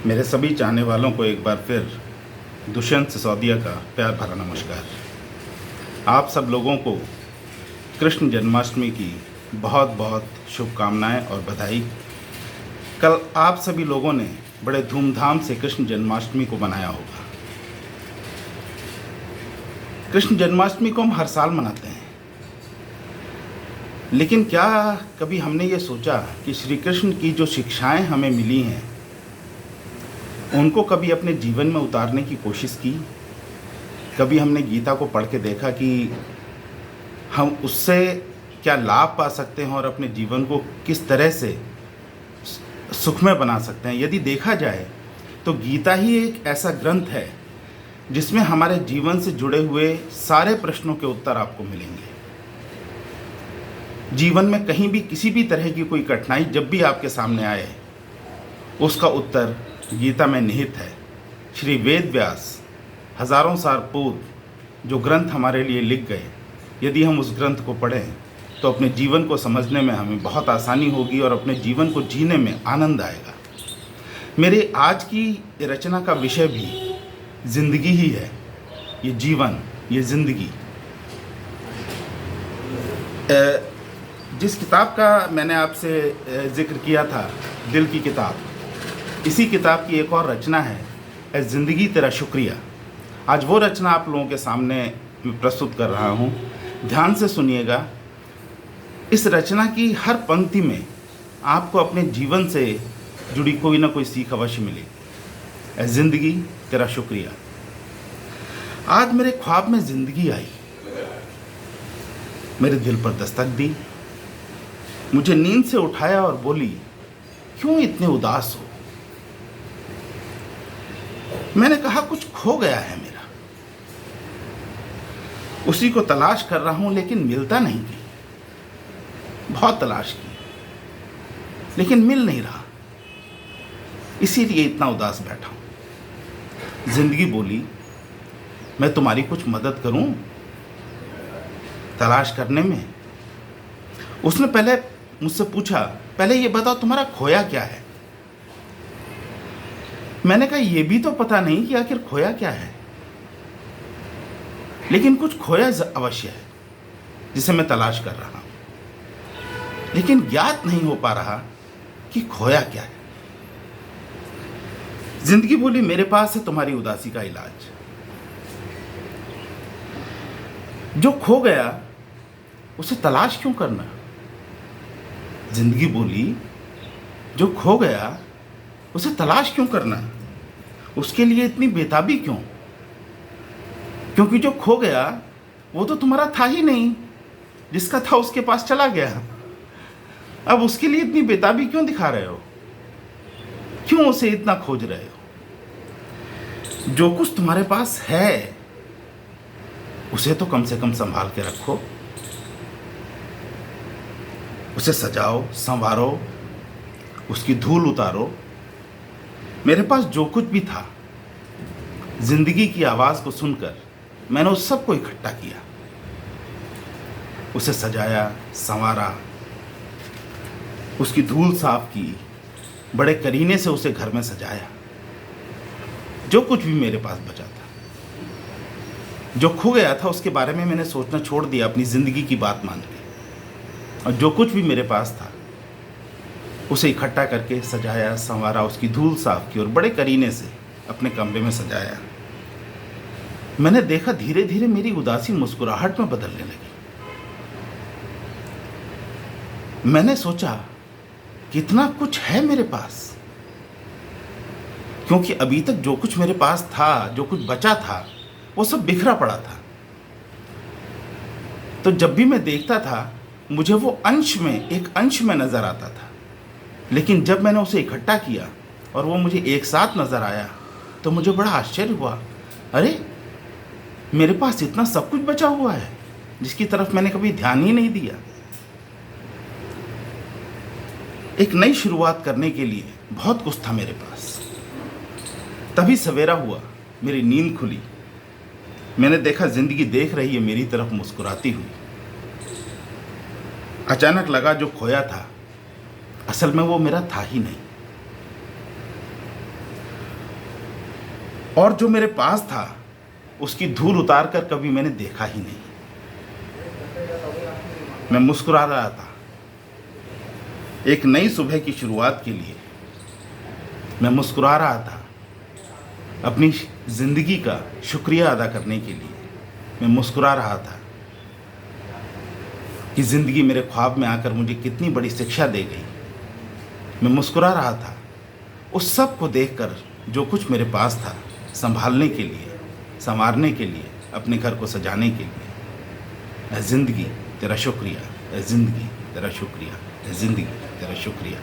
मेरे सभी चाहने वालों को एक बार फिर दुष्यंत सिसोदिया का प्यार भरा नमस्कार। आप सब लोगों को कृष्ण जन्माष्टमी की बहुत बहुत शुभकामनाएं और बधाई। कल आप सभी लोगों ने बड़े धूमधाम से कृष्ण जन्माष्टमी को मनाया होगा। कृष्ण जन्माष्टमी को हम हर साल मनाते हैं, लेकिन क्या कभी हमने ये सोचा कि श्री कृष्ण की जो शिक्षाएं हमें मिली हैं उनको कभी अपने जीवन में उतारने की कोशिश की? कभी हमने गीता को पढ़ के देखा कि हम उससे क्या लाभ पा सकते हैं और अपने जीवन को किस तरह से सुखमय बना सकते हैं? यदि देखा जाए तो गीता ही एक ऐसा ग्रंथ है जिसमें हमारे जीवन से जुड़े हुए सारे प्रश्नों के उत्तर आपको मिलेंगे। जीवन में कहीं भी किसी भी तरह की कोई कठिनाई जब भी आपके सामने आए, उसका उत्तर गीता में निहित है। श्री वेद व्यास हजारों साल पूर्व जो ग्रंथ हमारे लिए लिख गए, यदि हम उस ग्रंथ को पढ़ें तो अपने जीवन को समझने में हमें बहुत आसानी होगी और अपने जीवन को जीने में आनंद आएगा। मेरे आज की रचना का विषय भी जिंदगी ही है। ये जीवन, ये जिंदगी। जिस किताब का मैंने आपसे जिक्र किया था, दिल की किताब, इसी किताब की एक और रचना है, ए ज़िंदगी तेरा शुक्रिया। आज वो रचना आप लोगों के सामने प्रस्तुत कर रहा हूँ। ध्यान से सुनिएगा। इस रचना की हर पंक्ति में आपको अपने जीवन से जुड़ी कोई ना कोई सीख अवश्य मिलेगी। ए ज़िंदगी तेरा शुक्रिया। आज मेरे ख्वाब में ज़िंदगी आई, मेरे दिल पर दस्तक दी, मुझे नींद से उठाया और बोली, क्यों इतने उदास हो? मैंने कहा, कुछ खो गया है मेरा, उसी को तलाश कर रहा हूं, लेकिन मिलता नहीं कहीं। बहुत तलाश की, लेकिन मिल नहीं रहा, इसीलिए इतना उदास बैठा हूं। जिंदगी बोली, मैं तुम्हारी कुछ मदद करूं तलाश करने में? उसने पहले मुझसे पूछा, पहले ये बताओ तुम्हारा खोया क्या है? मैंने कहा, ये भी तो पता नहीं कि आखिर खोया क्या है, लेकिन कुछ खोया अवश्य है जिसे मैं तलाश कर रहा हूं, लेकिन ज्ञात नहीं हो पा रहा कि खोया क्या है। जिंदगी बोली, मेरे पास है तुम्हारी उदासी का इलाज। जो खो गया उसे तलाश क्यों करना? जिंदगी बोली, जो खो गया उसे तलाश क्यों करना? उसके लिए इतनी बेताबी क्यों? क्योंकि जो खो गया वो तो तुम्हारा था ही नहीं, जिसका था उसके पास चला गया। अब उसके लिए इतनी बेताबी क्यों दिखा रहे हो? क्यों उसे इतना खोज रहे हो? जो कुछ तुम्हारे पास है उसे तो कम से कम संभाल के रखो, उसे सजाओ, संवारो, उसकी धूल उतारो। मेरे पास जो कुछ भी था, जिंदगी की आवाज को सुनकर मैंने उस सबको इकट्ठा किया, उसे सजाया, संवारा, उसकी धूल साफ की, बड़े करीने से उसे घर में सजाया। जो कुछ भी मेरे पास बचा था, जो खो गया था, उसके बारे में मैंने सोचना छोड़ दिया अपनी जिंदगी की बात मान के, और जो कुछ भी मेरे पास था उसे इकट्ठा करके सजाया, संवारा, उसकी धूल साफ की और बड़े करीने से अपने कमरे में सजाया। मैंने देखा धीरे धीरे मेरी उदासी मुस्कुराहट में बदलने लगी। मैंने सोचा, कितना कुछ है मेरे पास, क्योंकि अभी तक जो कुछ मेरे पास था, जो कुछ बचा था, वो सब बिखरा पड़ा था। तो जब भी मैं देखता था मुझे वो एक अंश में नजर आता था, लेकिन जब मैंने उसे इकट्ठा किया और वो मुझे एक साथ नजर आया तो मुझे बड़ा आश्चर्य हुआ। अरे, मेरे पास इतना सब कुछ बचा हुआ है जिसकी तरफ मैंने कभी ध्यान ही नहीं दिया। एक नई शुरुआत करने के लिए बहुत कुछ था मेरे पास। तभी सवेरा हुआ, मेरी नींद खुली, मैंने देखा जिंदगी देख रही है मेरी तरफ मुस्कुराती हुई। अचानक लगा जो खोया था असल में वो मेरा था ही नहीं। और जो मेरे पास था उसकी धूल उतार कर कभी मैंने देखा ही नहीं। मैं मुस्कुरा रहा था एक नई सुबह की शुरुआत के लिए। मैं मुस्कुरा रहा था अपनी ज़िंदगी का शुक्रिया अदा करने के लिए। मैं मुस्कुरा रहा था कि ज़िंदगी मेरे ख्वाब में आकर मुझे कितनी बड़ी शिक्षा दे गई। मैं मुस्कुरा रहा था उस सब को देखकर जो कुछ मेरे पास था, संभालने के लिए, संवारने के लिए, अपने घर को सजाने के लिए। ज़िंदगी तेरा शुक्रिया, ज़िंदगी तेरा शुक्रिया, ज़िंदगी तेरा शुक्रिया।